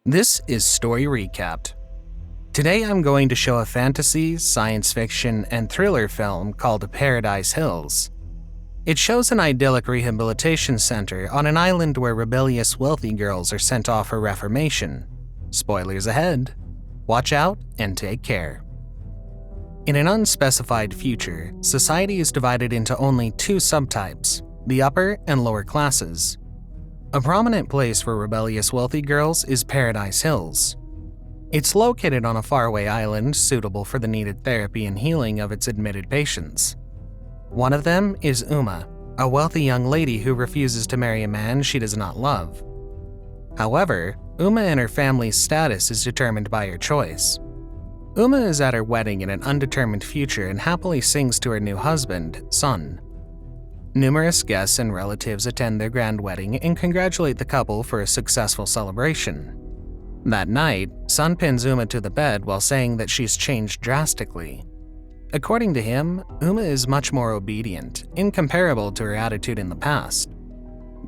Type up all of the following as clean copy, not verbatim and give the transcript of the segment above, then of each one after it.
This is Story Recapped. Today I'm going to show a fantasy, science fiction, and thriller film called Paradise Hills. It shows an idyllic rehabilitation center on an island where rebellious wealthy girls are sent off for reformation. Spoilers ahead. Watch out and take care. In an unspecified future, society is divided into only two subtypes, the upper and lower classes. A prominent place for rebellious wealthy girls is Paradise Hills. It's located on a faraway island suitable for the needed therapy and healing of its admitted patients. One of them is Uma, a wealthy young lady who refuses to marry a man she does not love. However, Uma and her family's status is determined by her choice. Uma is at her wedding in an undetermined future and happily sings to her new husband, Sun. Numerous guests and relatives attend their grand wedding and congratulate the couple for a successful celebration. That night, Sun pins Uma to the bed while saying that she's changed drastically. According to him, Uma is much more obedient, incomparable to her attitude in the past.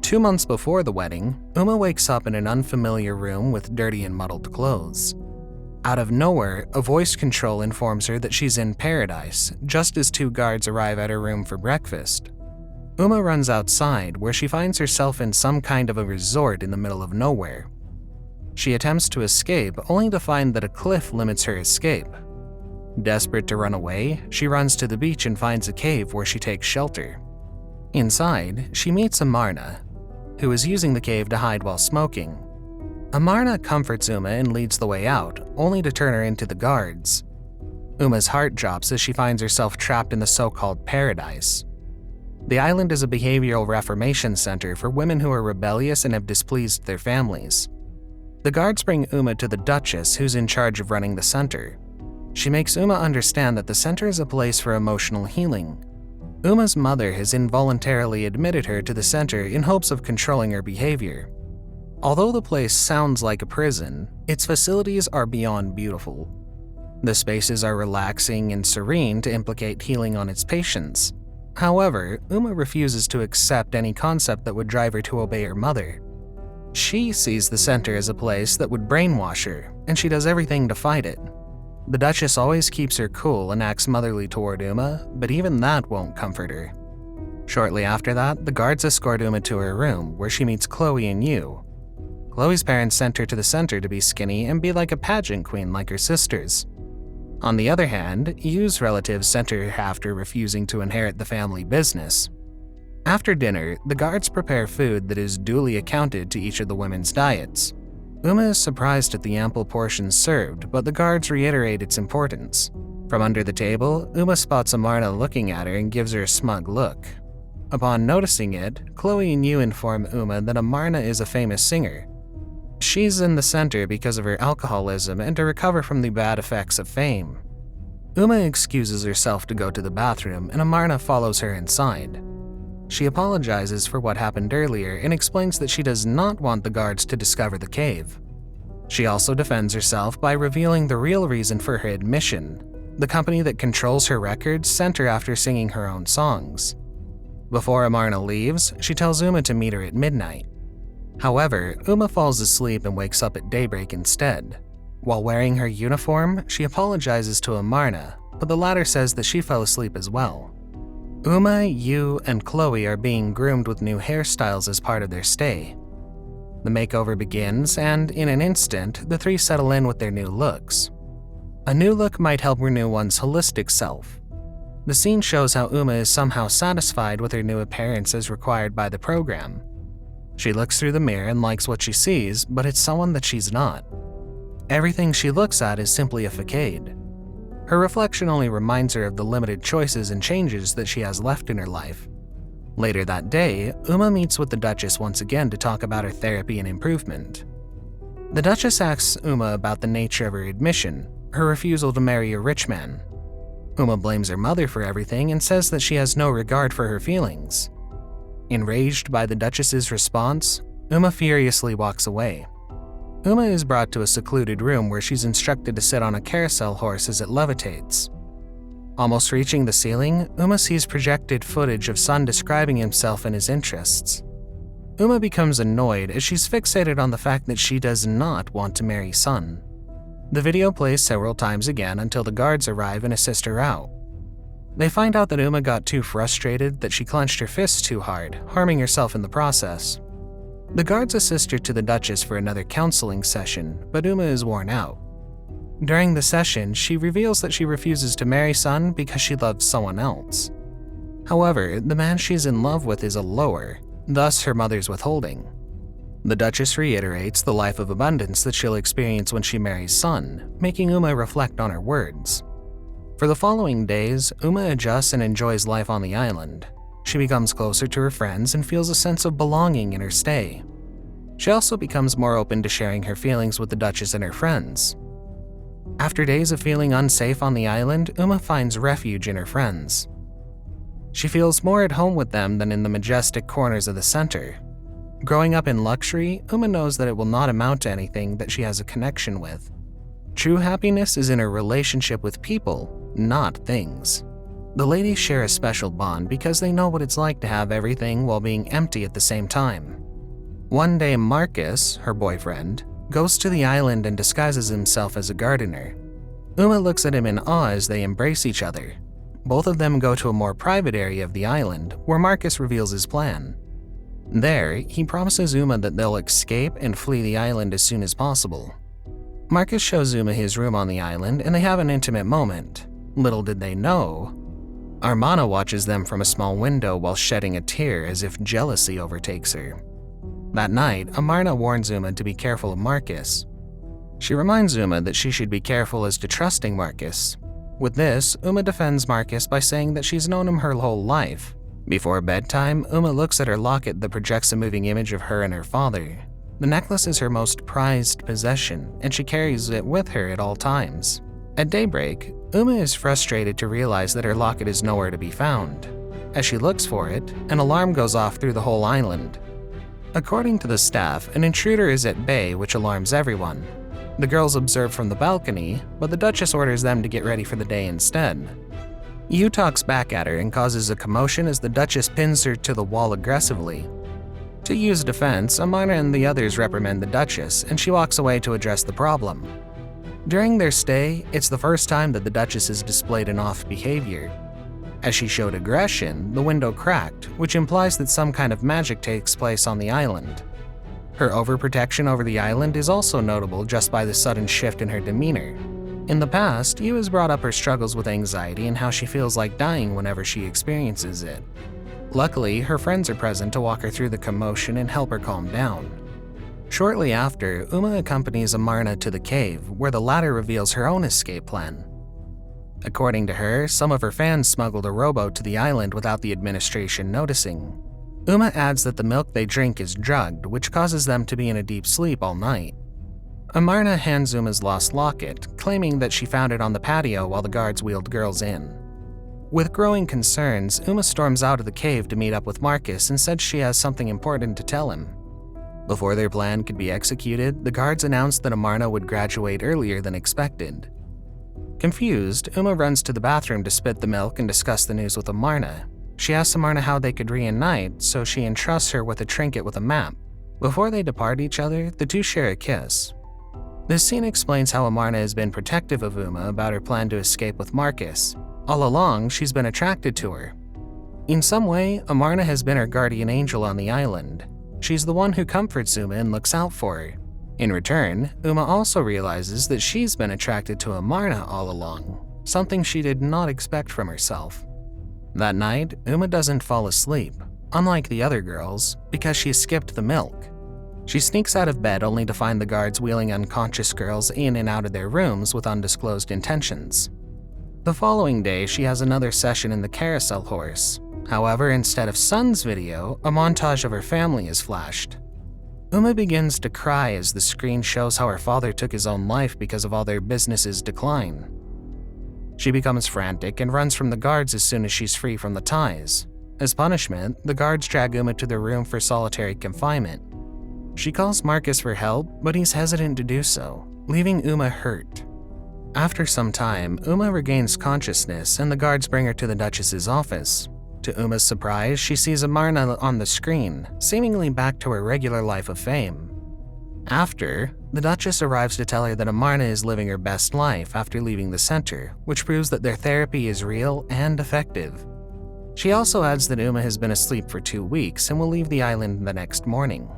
2 months before the wedding, Uma wakes up in an unfamiliar room with dirty and muddled clothes. Out of nowhere, a voice control informs her that she's in paradise, just as 2 guards arrive at her room for breakfast. Uma runs outside, where she finds herself in some kind of a resort in the middle of nowhere. She attempts to escape, only to find that a cliff limits her escape. Desperate to run away, she runs to the beach and finds a cave where she takes shelter. Inside, she meets Amarna, who is using the cave to hide while smoking. Amarna comforts Uma and leads the way out, only to turn her into the guards. Uma's heart drops as she finds herself trapped in the so-called paradise. The island is a behavioral reformation center for women who are rebellious and have displeased their families. The guards bring Uma to the Duchess, who's in charge of running the center. She makes Uma understand that the center is a place for emotional healing. Uma's mother has involuntarily admitted her to the center in hopes of controlling her behavior. Although the place sounds like a prison, its facilities are beyond beautiful. The spaces are relaxing and serene to implicate healing on its patients. However, Uma refuses to accept any concept that would drive her to obey her mother. She sees the center as a place that would brainwash her, and she does everything to fight it. The Duchess always keeps her cool and acts motherly toward Uma, but even that won't comfort her. Shortly after that, the guards escort Uma to her room, where she meets Chloe and Yu. Chloe's parents sent her to the center to be skinny and be like a pageant queen like her sisters. On the other hand, Yu's relatives sent her after refusing to inherit the family business. After dinner, the guards prepare food that is duly accounted to each of the women's diets. Uma is surprised at the ample portions served, but the guards reiterate its importance. From under the table, Uma spots Amarna looking at her and gives her a smug look. Upon noticing it, Chloe and Yu inform Uma that Amarna is a famous singer. She's in the center because of her alcoholism and to recover from the bad effects of fame. Uma excuses herself to go to the bathroom, and Amarna follows her inside. She apologizes for what happened earlier and explains that she does not want the guards to discover the cave. She also defends herself by revealing the real reason for her admission. The company that controls her records sent her after singing her own songs. Before Amarna leaves, she tells Uma to meet her at midnight. However, Uma falls asleep and wakes up at daybreak instead. While wearing her uniform, she apologizes to Amarna, but the latter says that she fell asleep as well. Uma, Yu, and Chloe are being groomed with new hairstyles as part of their stay. The makeover begins, and in an instant, the 3 settle in with their new looks. A new look might help renew one's holistic self. The scene shows how Uma is somehow satisfied with her new appearance as required by the program. She looks through the mirror and likes what she sees, but it's someone that she's not. Everything she looks at is simply a facade. Her reflection only reminds her of the limited choices and changes that she has left in her life. Later that day, Uma meets with the Duchess once again to talk about her therapy and improvement. The Duchess asks Uma about the nature of her admission, her refusal to marry a rich man. Uma blames her mother for everything and says that she has no regard for her feelings. Enraged by the Duchess's response, Uma furiously walks away. Uma is brought to a secluded room where she's instructed to sit on a carousel horse as it levitates. Almost reaching the ceiling, Uma sees projected footage of Sun describing himself and his interests. Uma becomes annoyed as she's fixated on the fact that she does not want to marry Sun. The video plays several times again until the guards arrive and assist her out. They find out that Uma got too frustrated that she clenched her fists too hard, harming herself in the process. The guards assist her to the Duchess for another counseling session, but Uma is worn out. During the session, she reveals that she refuses to marry Sun because she loves someone else. However, the man she's in love with is a lower, thus her mother's withholding. The Duchess reiterates the life of abundance that she'll experience when she marries Sun, making Uma reflect on her words. For the following days, Uma adjusts and enjoys life on the island. She becomes closer to her friends and feels a sense of belonging in her stay. She also becomes more open to sharing her feelings with the Duchess and her friends. After days of feeling unsafe on the island, Uma finds refuge in her friends. She feels more at home with them than in the majestic corners of the center. Growing up in luxury, Uma knows that it will not amount to anything that she has a connection with. True happiness is in her relationship with people, not things. The ladies share a special bond because they know what it's like to have everything while being empty at the same time. One day, Marcus, her boyfriend, goes to the island and disguises himself as a gardener. Uma looks at him in awe as they embrace each other. Both of them go to a more private area of the island, where Marcus reveals his plan. There, he promises Uma that they'll escape and flee the island as soon as possible. Marcus shows Uma his room on the island and they have an intimate moment. Little did they know, Amarna watches them from a small window while shedding a tear as if jealousy overtakes her. That night, Amarna warns Uma to be careful of Marcus. She reminds Uma that she should be careful as to trusting Marcus. With this, Uma defends Marcus by saying that she's known him her whole life. Before bedtime, Uma looks at her locket that projects a moving image of her and her father. The necklace is her most prized possession, and she carries it with her at all times. At daybreak, Uma is frustrated to realize that her locket is nowhere to be found. As she looks for it, an alarm goes off through the whole island. According to the staff, an intruder is at bay, which alarms everyone. The girls observe from the balcony, but the Duchess orders them to get ready for the day instead. Yu talks back at her and causes a commotion as the Duchess pins her to the wall aggressively. To Yu's defense, Amarna and the others reprimand the Duchess, and she walks away to address the problem. During their stay, it's the first time that the Duchess has displayed an off behavior. As she showed aggression, the window cracked, which implies that some kind of magic takes place on the island. Her overprotection over the island is also notable just by the sudden shift in her demeanor. In the past, Yu has brought up her struggles with anxiety and how she feels like dying whenever she experiences it. Luckily, her friends are present to walk her through the commotion and help her calm down. Shortly after, Uma accompanies Amarna to the cave, where the latter reveals her own escape plan. According to her, some of her fans smuggled a rowboat to the island without the administration noticing. Uma adds that the milk they drink is drugged, which causes them to be in a deep sleep all night. Amarna hands Uma's lost locket, claiming that she found it on the patio while the guards wheeled girls in. With growing concerns, Uma storms out of the cave to meet up with Marcus and said she has something important to tell him. Before their plan could be executed, the guards announced that Amarna would graduate earlier than expected. Confused, Uma runs to the bathroom to spit the milk and discuss the news with Amarna. She asks Amarna how they could reunite, so she entrusts her with a trinket with a map. Before they depart each other, the two share a kiss. This scene explains how Amarna has been protective of Uma about her plan to escape with Marcus. All along, she's been attracted to her. In some way, Amarna has been her guardian angel on the island. She's the one who comforts Uma and looks out for her. In return, Uma also realizes that she's been attracted to Amarna all along, something she did not expect from herself. That night, Uma doesn't fall asleep, unlike the other girls, because she skipped the milk. She sneaks out of bed only to find the guards wheeling unconscious girls in and out of their rooms with undisclosed intentions. The following day, she has another session in the carousel horse. However, instead of Sun's video, a montage of her family is flashed. Uma begins to cry as the screen shows how her father took his own life because of all their business's decline. She becomes frantic and runs from the guards as soon as she's free from the ties. As punishment, the guards drag Uma to their room for solitary confinement. She calls Marcus for help, but he's hesitant to do so, leaving Uma hurt. After some time, Uma regains consciousness and the guards bring her to the Duchess's office. To Uma's surprise, she sees Amarna on the screen, seemingly back to her regular life of fame. After, the Duchess arrives to tell her that Amarna is living her best life after leaving the center, which proves that their therapy is real and effective. She also adds that Uma has been asleep for 2 weeks and will leave the island the next morning.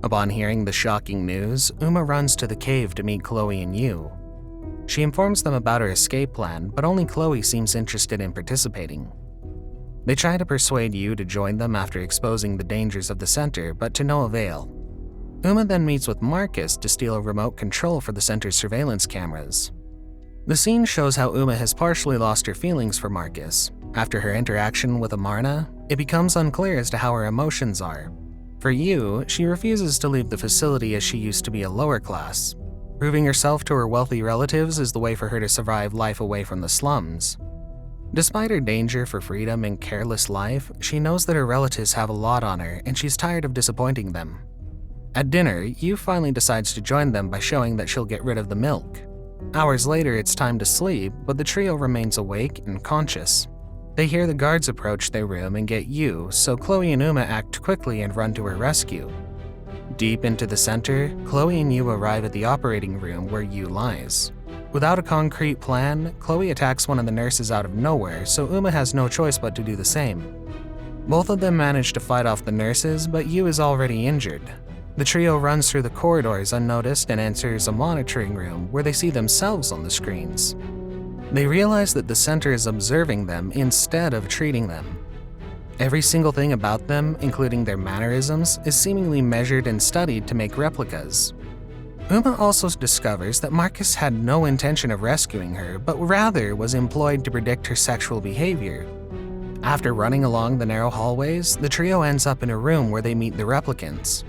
Upon hearing the shocking news, Uma runs to the cave to meet Chloe and Yu. She informs them about her escape plan, but only Chloe seems interested in participating. They try to persuade Yu to join them after exposing the dangers of the center, but to no avail. Uma then meets with Marcus to steal a remote control for the center's surveillance cameras. The scene shows how Uma has partially lost her feelings for Marcus. After her interaction with Amarna, it becomes unclear as to how her emotions are. For Yu, she refuses to leave the facility as she used to be a lower class. Proving herself to her wealthy relatives is the way for her to survive life away from the slums. Despite her danger for freedom and careless life, she knows that her relatives have a lot on her and she's tired of disappointing them. At dinner, Yu finally decides to join them by showing that she'll get rid of the milk. Hours later, it's time to sleep, but the trio remains awake and conscious. They hear the guards approach their room and get Yu, so Chloe and Uma act quickly and run to her rescue. Deep into the center, Chloe and Yu arrive at the operating room where Yu lies. Without a concrete plan, Chloe attacks one of the nurses out of nowhere, so Uma has no choice but to do the same. Both of them manage to fight off the nurses, but Yu is already injured. The trio runs through the corridors unnoticed and enters a monitoring room where they see themselves on the screens. They realize that the center is observing them instead of treating them. Every single thing about them, including their mannerisms, is seemingly measured and studied to make replicas. Uma also discovers that Marcus had no intention of rescuing her, but rather was employed to predict her sexual behavior. After running along the narrow hallways, the trio ends up in a room where they meet the replicants.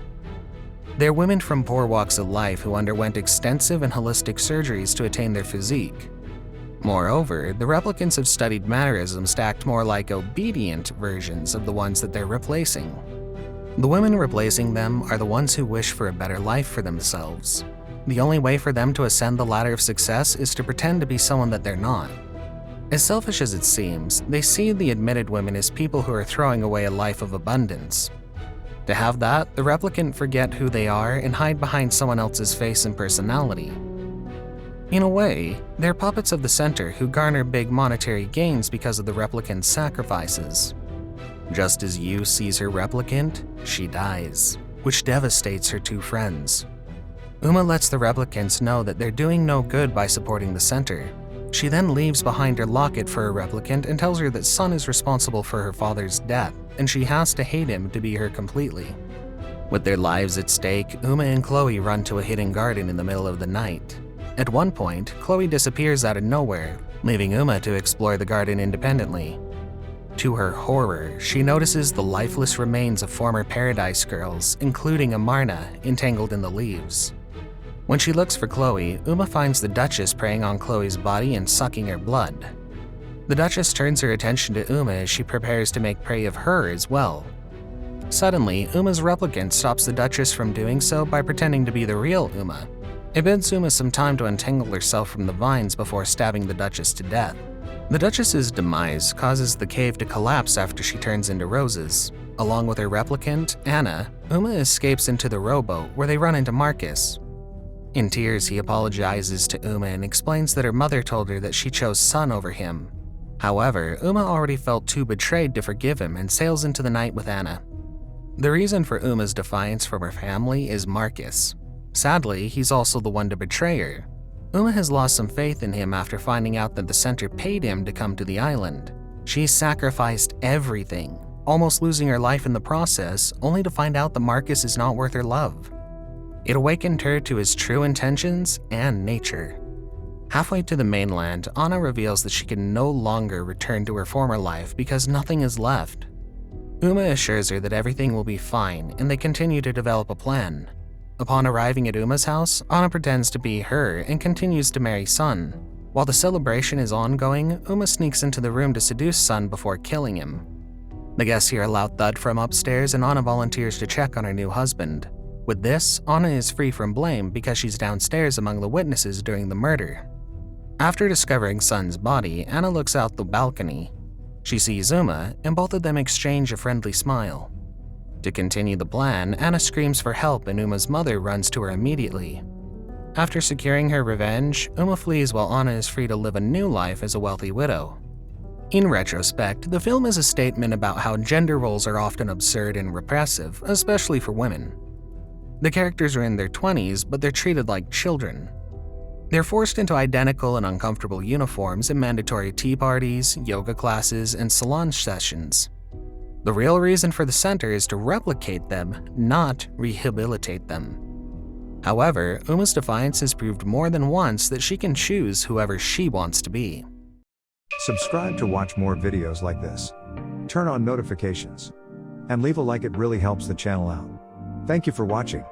They're women from poor walks of life who underwent extensive and holistic surgeries to attain their physique. Moreover, the replicants have studied mannerisms to act more like obedient versions of the ones that they're replacing. The women replacing them are the ones who wish for a better life for themselves. The only way for them to ascend the ladder of success is to pretend to be someone that they're not. As selfish as it seems, they see the admitted women as people who are throwing away a life of abundance. To have that, the replicant forget who they are and hide behind someone else's face and personality. In a way, they're puppets of the center who garner big monetary gains because of the replicant's sacrifices. Just as Yu sees her replicant, she dies, which devastates her 2 friends. Uma lets the replicants know that they're doing no good by supporting the center. She then leaves behind her locket for her replicant and tells her that Sun is responsible for her father's death, and she has to hate him to be her completely. With their lives at stake, Uma and Chloe run to a hidden garden in the middle of the night. At one point, Chloe disappears out of nowhere, leaving Uma to explore the garden independently. To her horror, she notices the lifeless remains of former Paradise girls, including Amarna, entangled in the leaves. When she looks for Chloe, Uma finds the Duchess preying on Chloe's body and sucking her blood. The Duchess turns her attention to Uma as she prepares to make prey of her as well. Suddenly, Uma's replicant stops the Duchess from doing so by pretending to be the real Uma. It bids Uma some time to untangle herself from the vines before stabbing the Duchess to death. The Duchess's demise causes the cave to collapse after she turns into roses. Along with her replicant, Anna, Uma escapes into the rowboat where they run into Marcus. In tears, he apologizes to Uma and explains that her mother told her that she chose Sun over him. However, Uma already felt too betrayed to forgive him and sails into the night with Anna. The reason for Uma's defiance from her family is Marcus. Sadly, he's also the one to betray her. Uma has lost some faith in him after finding out that the center paid him to come to the island. She sacrificed everything, almost losing her life in the process, only to find out that Marcus is not worth her love. It awakened her to his true intentions and nature. Halfway to the mainland, Anna reveals that she can no longer return to her former life because nothing is left. Uma assures her that everything will be fine, and they continue to develop a plan. Upon arriving at Uma's house, Anna pretends to be her and continues to marry Sun. While the celebration is ongoing, Uma sneaks into the room to seduce Sun before killing him. The guests hear a loud thud from upstairs and Anna volunteers to check on her new husband. With this, Anna is free from blame because she's downstairs among the witnesses during the murder. After discovering Sun's body, Anna looks out the balcony. She sees Uma, and both of them exchange a friendly smile. To continue the plan, Anna screams for help and Uma's mother runs to her immediately. After securing her revenge, Uma flees while Anna is free to live a new life as a wealthy widow. In retrospect, the film is a statement about how gender roles are often absurd and repressive, especially for women. The characters are in their 20s, but they're treated like children. They're forced into identical and uncomfortable uniforms in mandatory tea parties, yoga classes, and salon sessions. The real reason for the center is to replicate them, not rehabilitate them. However, Uma's defiance has proved more than once that she can choose whoever she wants to be. Subscribe to watch more videos like this. Turn on notifications. And leave a like, it really helps the channel out. Thank you for watching.